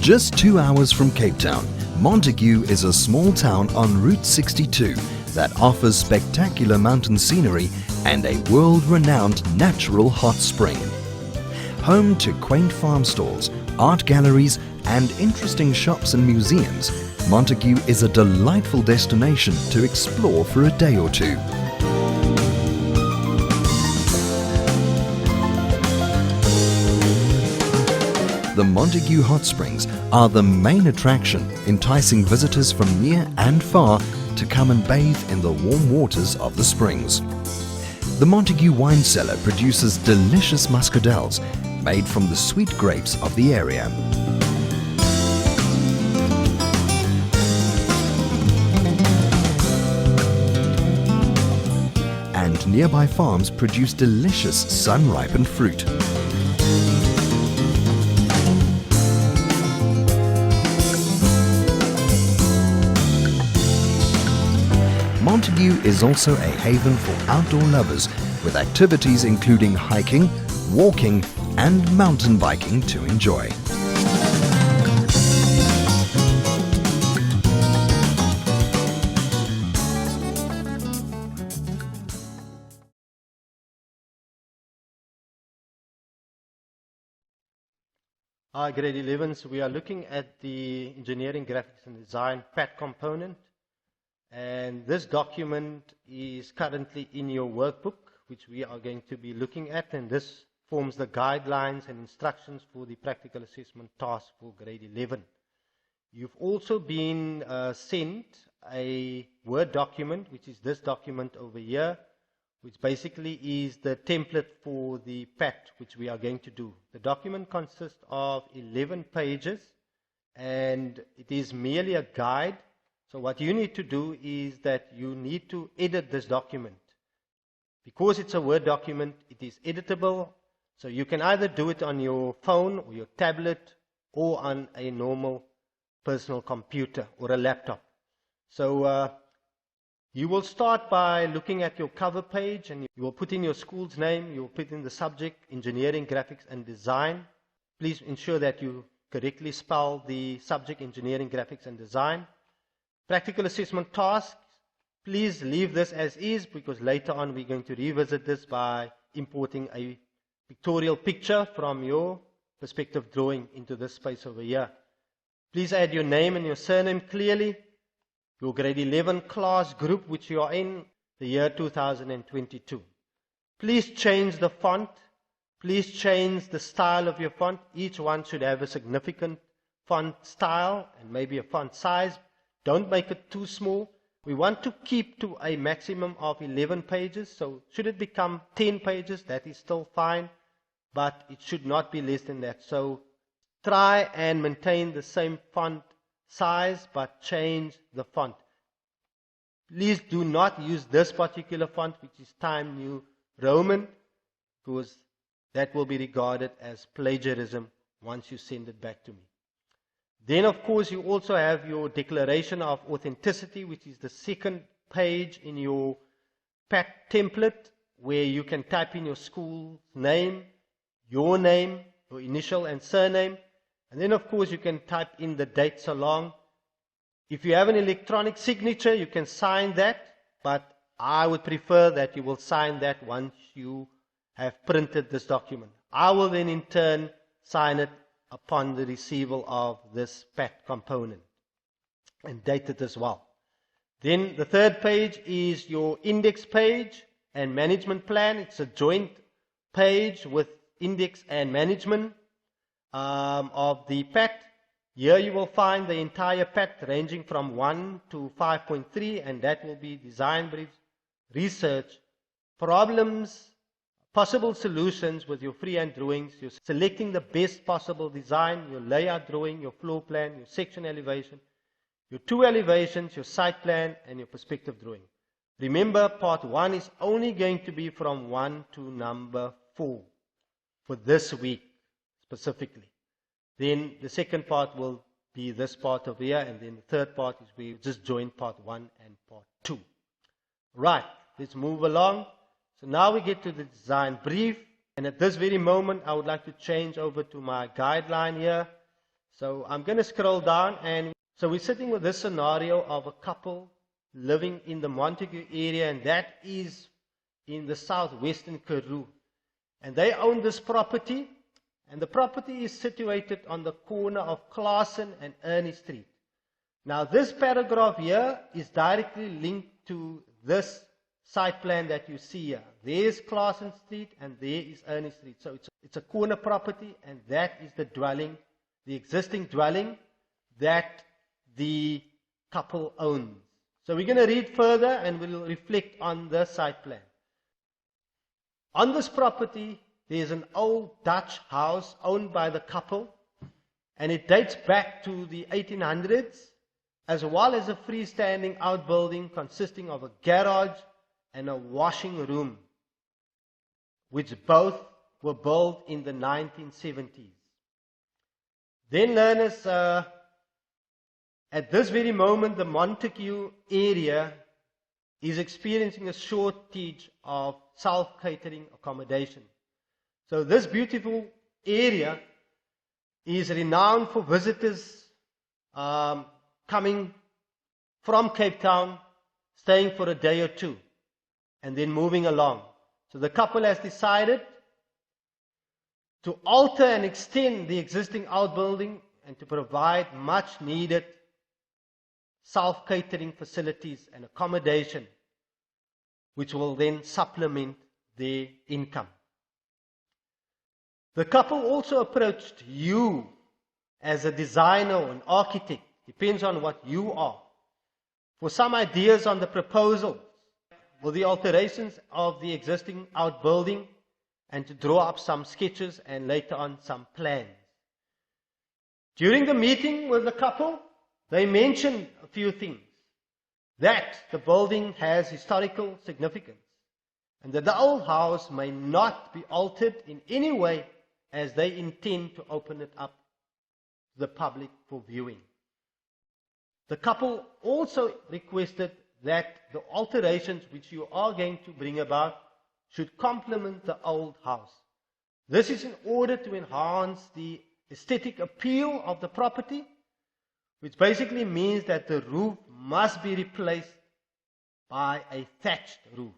Just 2 hours from Cape Town, Montague is a small town on Route 62 that offers spectacular mountain scenery and a world-renowned natural hot spring. Home to quaint farm stalls, art galleries and interesting shops and museums, Montague is a delightful destination to explore for a day or two. The Montague Hot Springs are the main attraction, enticing visitors from near and far to come and bathe in the warm waters of the springs. The Montague wine cellar produces delicious muscadels made from the sweet grapes of the area. And nearby farms produce delicious sun-ripened fruit. Montague is also a haven for outdoor lovers with activities including hiking, walking and mountain biking to enjoy. Hi, grade 11s. We are looking at the engineering, graphics and design PAT component. And this document is currently in your workbook, which we are going to be looking at, and this forms the guidelines and instructions for the practical assessment task for grade 11. You've also been sent a Word document, which is this document over here, which basically is the template for the PAT, which we are going to do. The document consists of 11 pages, and it is merely a guide. So what you need to do is that you need to edit this document. Because it's a Word document, it is editable. So you can either do it on your phone or your tablet or on a normal personal computer or a laptop. So you will start by looking at your cover page, and you will put in your school's name, you will put in the subject, engineering, graphics and design. Please ensure that you correctly spell the subject, engineering, graphics and design. Practical assessment tasks, please leave this as is, because later on we're going to revisit this by importing a pictorial picture from your perspective drawing into this space over here. Please add your name and your surname clearly, your grade 11 class group which you are in, the year 2022. Please change the font, please change the style of your font. Each one should have a significant font style and maybe a font size. Don't make it too small. We want to keep to a maximum of 11 pages. So should it become 10 pages, that is still fine. But it should not be less than that. So try and maintain the same font size, but change the font. Please do not use this particular font, which is Time New Roman, because that will be regarded as plagiarism once you send it back to me. Then, of course, you also have your declaration of authenticity, which is the second page in your PAT template, where you can type in your school name, your initial and surname. And then, of course, you can type in the dates along. If you have an electronic signature, you can sign that, but I would prefer that you will sign that once you have printed this document. I will then, in turn, sign it upon the receival of this PAT component and date it as well. Then the third page is your index page and management plan. It's a joint page with index and management of the PAT. Here you will find the entire PAT ranging from 1 to 5.3, and that will be design briefs, research, problems, possible solutions with your freehand drawings. You're selecting the best possible design, your layout drawing, your floor plan, your section elevation, your two elevations, your site plan, and your perspective drawing. Remember, part 1 is only going to be from 1 to number 4 for this week specifically. Then the second part will be this part over here, and then the third part is we just join part 1 and part 2. Right, let's move along. So now we get to the design brief, and at this very moment I would like to change over to my guideline here. So I'm going to scroll down, and so we're sitting with this scenario of a couple living in the Montague area, and that is in the southwestern Karoo. And they own this property, and the property is situated on the corner of Claassen and Ernie Street. Now this paragraph here is directly linked to this site plan that you see here. There's Claassen Street and there is Ernie Street. So it's a corner property, and that is the dwelling, the existing dwelling that the couple owns. So we're going to read further and we'll reflect on the site plan. On this property, there's an old Dutch house owned by the couple, and it dates back to the 1800s, as well as a freestanding outbuilding consisting of a garage and a washing room, which both were built in the 1970s. Then learners, at this very moment, the Montague area is experiencing a shortage of self-catering accommodation. So this beautiful area is renowned for visitors coming from Cape Town, staying for a day or two, and then moving along. So the couple has decided to alter and extend the existing outbuilding and to provide much needed self-catering facilities and accommodation, which will then supplement their income. The couple also approached you as a designer or an architect, depends on what you are, for some ideas on the proposals or the alterations of the existing outbuilding, and to draw up some sketches and later on some plans. During the meeting with the couple, they mentioned a few things. That the building has historical significance, and that the old house may not be altered in any way, as they intend to open it up to the public for viewing. The couple also requested that the alterations which you are going to bring about should complement the old house. This is in order to enhance the aesthetic appeal of the property, which basically means that the roof must be replaced by a thatched roof.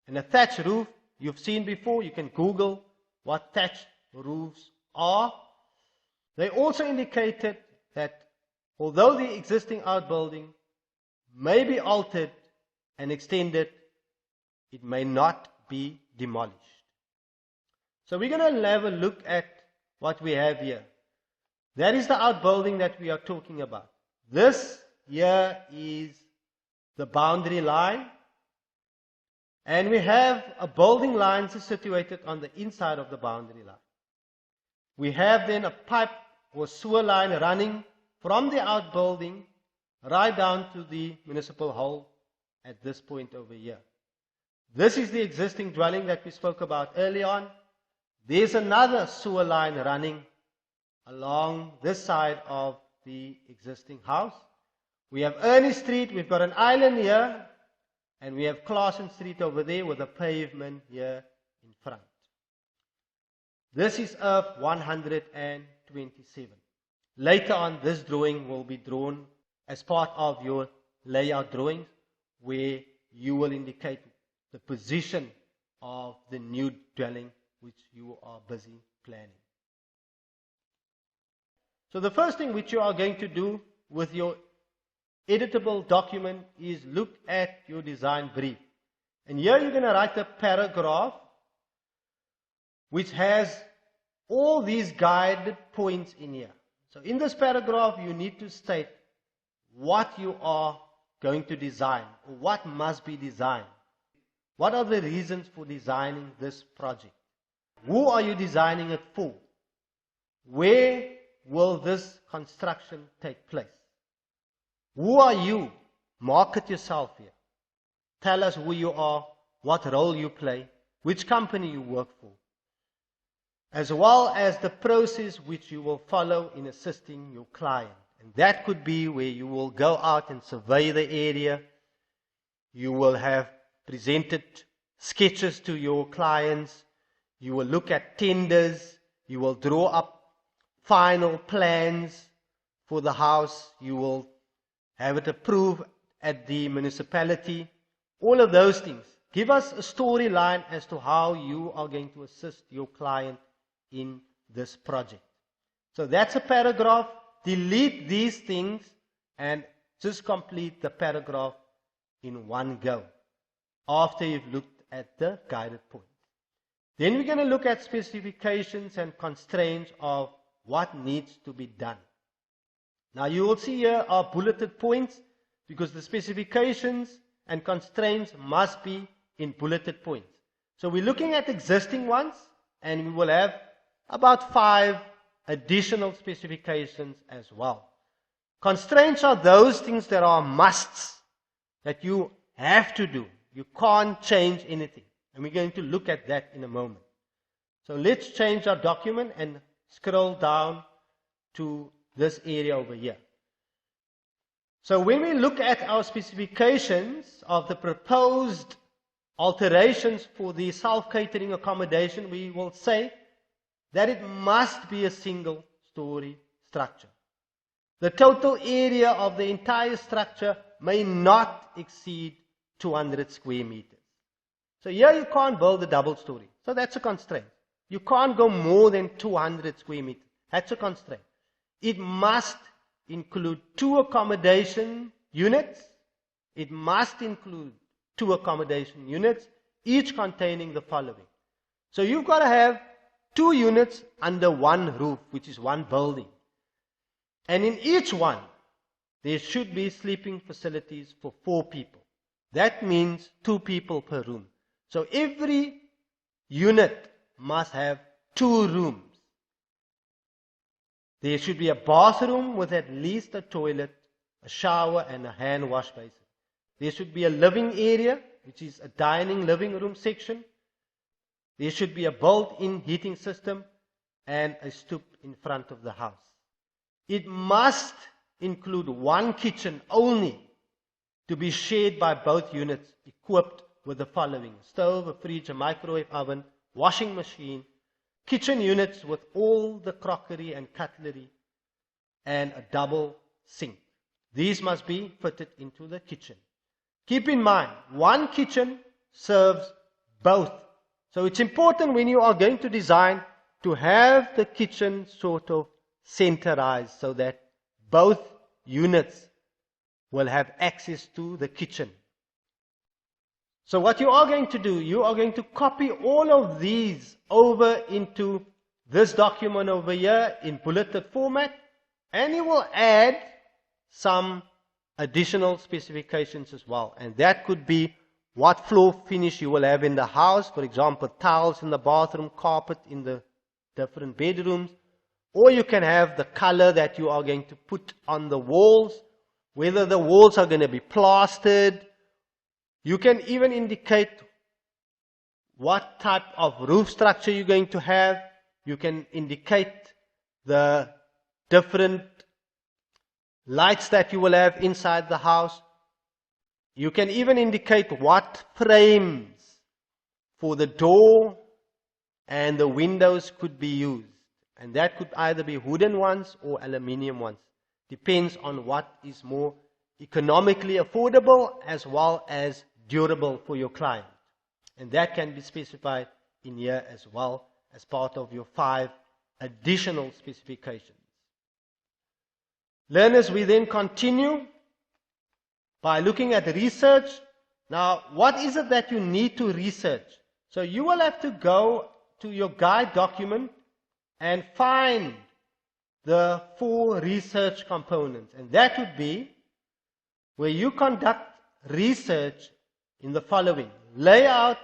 And a thatched roof, you've seen before, you can Google what thatched roofs are. They also indicated that although the existing outbuilding may be altered and extended, it may not be demolished. So we're going to have a look at what we have here. That is the outbuilding that we are talking about. This here is the boundary line. And we have a building line situated on the inside of the boundary line. We have then a pipe or sewer line running from the outbuilding right down to the municipal hall at this point over here. This is the existing dwelling that we spoke about early on. There's another sewer line running along this side of the existing house. We have Ernie Street, we've got an island here, and we have Claassen Street over there with a pavement here in front. This is Earth 127. Later on, this drawing will be drawn as part of your layout drawings, where you will indicate the position of the new dwelling which you are busy planning. So the first thing which you are going to do with your editable document is look at your design brief. And here you're going to write a paragraph which has all these guided points in here. So in this paragraph you need to state what you are going to design, or what must be designed. What are the reasons for designing this project? Who are you designing it for? Where will this construction take place? Who are you? Market yourself here. Tell us who you are, what role you play, which company you work for, as well as the process which you will follow in assisting your client. And that could be where you will go out and survey the area. You will have presented sketches to your clients. You will look at tenders. You will draw up final plans for the house. You will have it approved at the municipality. All of those things. Give us a storyline as to how you are going to assist your client in this project. So that's a paragraph. Delete these things and just complete the paragraph in one go after you've looked at the guided points. Then we're going to look at specifications and constraints of what needs to be done. Now you will see here are bulleted points because the specifications and constraints must be in bulleted points. So we're looking at existing ones, and we will have about 5 additional specifications as well. Constraints are those things that are musts that you have to do. You can't change anything. And we're going to look at that in a moment. So let's change our document and scroll down to this area over here. So when we look at our specifications of the proposed alterations for the self-catering accommodation, we will say that it must be a single-story structure. The total area of the entire structure may not exceed 200 square meters. So here you can't build a double story. So that's a constraint. You can't go more than 200 square meters. That's a constraint. It must include 2 accommodation units. It must include 2 accommodation units, each containing the following. So you've got to have 2 units under one roof, which is one building. And in each one, there should be sleeping facilities for 4 people. That means 2 people per room. So every unit must have 2 rooms. There should be a bathroom with at least a toilet, a shower, and a hand wash basin. There should be a living area, which is a dining living room section. There should be a built-in heating system and a stoop in front of the house. It must include 1 kitchen only to be shared by both units, equipped with the following: stove, a fridge, a microwave oven, washing machine, kitchen units with all the crockery and cutlery, and a double sink. These must be fitted into the kitchen. Keep in mind, 1 kitchen serves both. So it's important when you are going to design to have the kitchen sort of centerized so that both units will have access to the kitchen. So what you are going to do, you are going to copy all of these over into this document over here in bulleted format, and you will add some additional specifications as well. And that could be what floor finish you will have in the house. For example, tiles in the bathroom, carpet in the different bedrooms. Or you can have the color that you are going to put on the walls, whether the walls are going to be plastered. You can even indicate what type of roof structure you're going to have. You can indicate the different lights that you will have inside the house. You can even indicate what frames for the door and the windows could be used. And that could either be wooden ones or aluminium ones. Depends on what is more economically affordable as well as durable for your client. And that can be specified in here as well as part of your 5 additional specifications. Learners, we then continue by looking at research. Now, what is it that you need to research? So you will have to go to your guide document and find the 4 research components. And that would be where you conduct research in the following: layout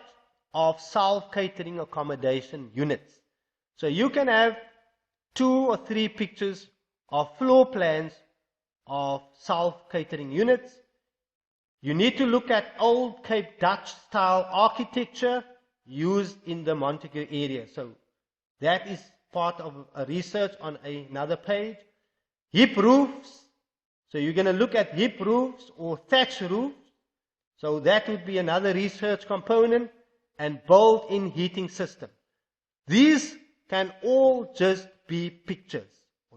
of self-catering accommodation units. So you can have 2 or 3 pictures of floor plans of self-catering units. You need to look at old Cape Dutch style architecture used in the Montague area. So that is part of a research on another page. Hip roofs. So you're going to look at hip roofs or thatch roofs. So that would be another research component. And built-in heating system. These can all just be pictures.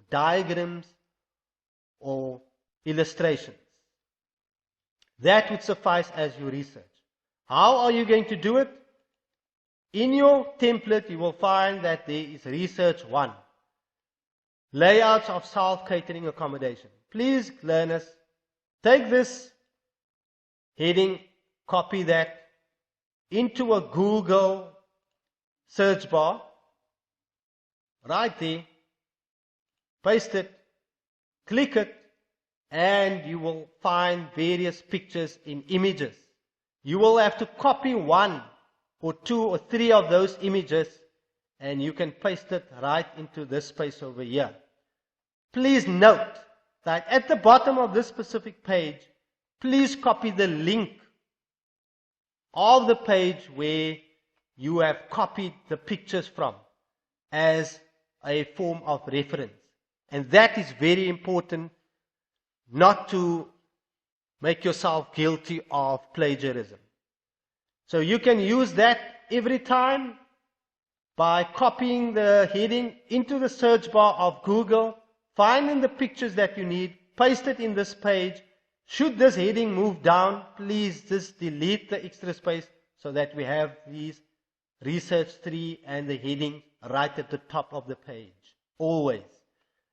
diagrams or illustrations. That would suffice as your research. How are you going to do it? In your template, you will find that there is Research 1. Layouts of self-catering accommodation. Please, learners, take this heading, copy that into a Google search bar, right there, paste it, click it, and you will find various pictures in images. You will have to copy 1 or 2 or 3 of those images, and you can paste it right into this space over here. Please note that at the bottom of this specific page, please copy the link of the page where you have copied the pictures from as a form of reference. And that is very important, not to make yourself guilty of plagiarism. So you can use that every time by copying the heading into the search bar of Google, finding the pictures that you need, paste it in this page. Should this heading move down, please just delete the extra space so that we have these Research 3 and the heading right at the top of the page, always.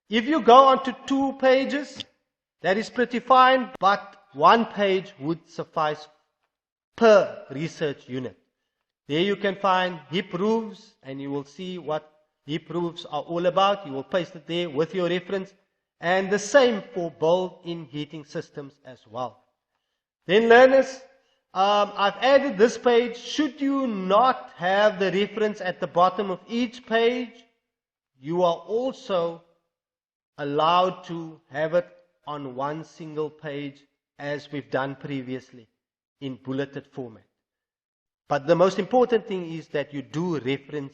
If you go on to 2 pages, that is pretty fine, but 1 page would suffice per research unit. There you can find hip roofs, and you will see what hip roofs are all about. You will paste it there with your reference, and the same for built-in heating systems as well. Then learners, I've added this page. Should you not have the reference at the bottom of each page, you are also allowed to have it on 1 single page, as we've done previously in bulleted format. But the most important thing is that you do reference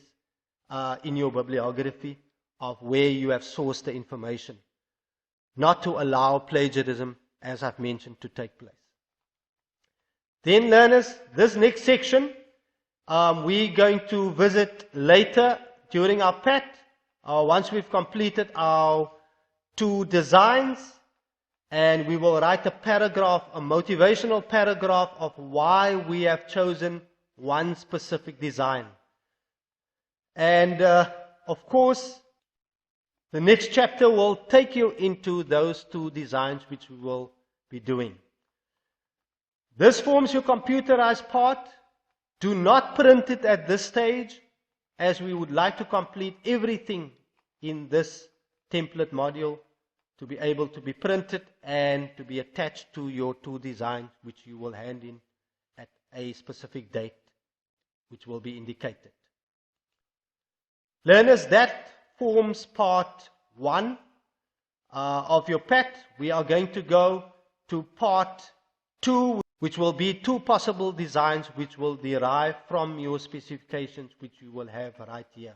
in your bibliography of where you have sourced the information, not to allow plagiarism, as I've mentioned, to take place. Then learners, this next section we're going to visit later during our PAT, once we've completed our 2 designs, and we will write a paragraph, a motivational paragraph of why we have chosen one specific design. And of course, the next chapter will take you into those 2 designs which we will be doing. This forms your computerized part. Do not print it at this stage, as we would like to complete everything in this template module to be able to be printed and to be attached to your 2 designs, which you will hand in at a specific date, which will be indicated. Learners, that forms part 1 of your PAT. We are going to go to part 2, which will be 2 possible designs which will derive from your specifications, which you will have right here.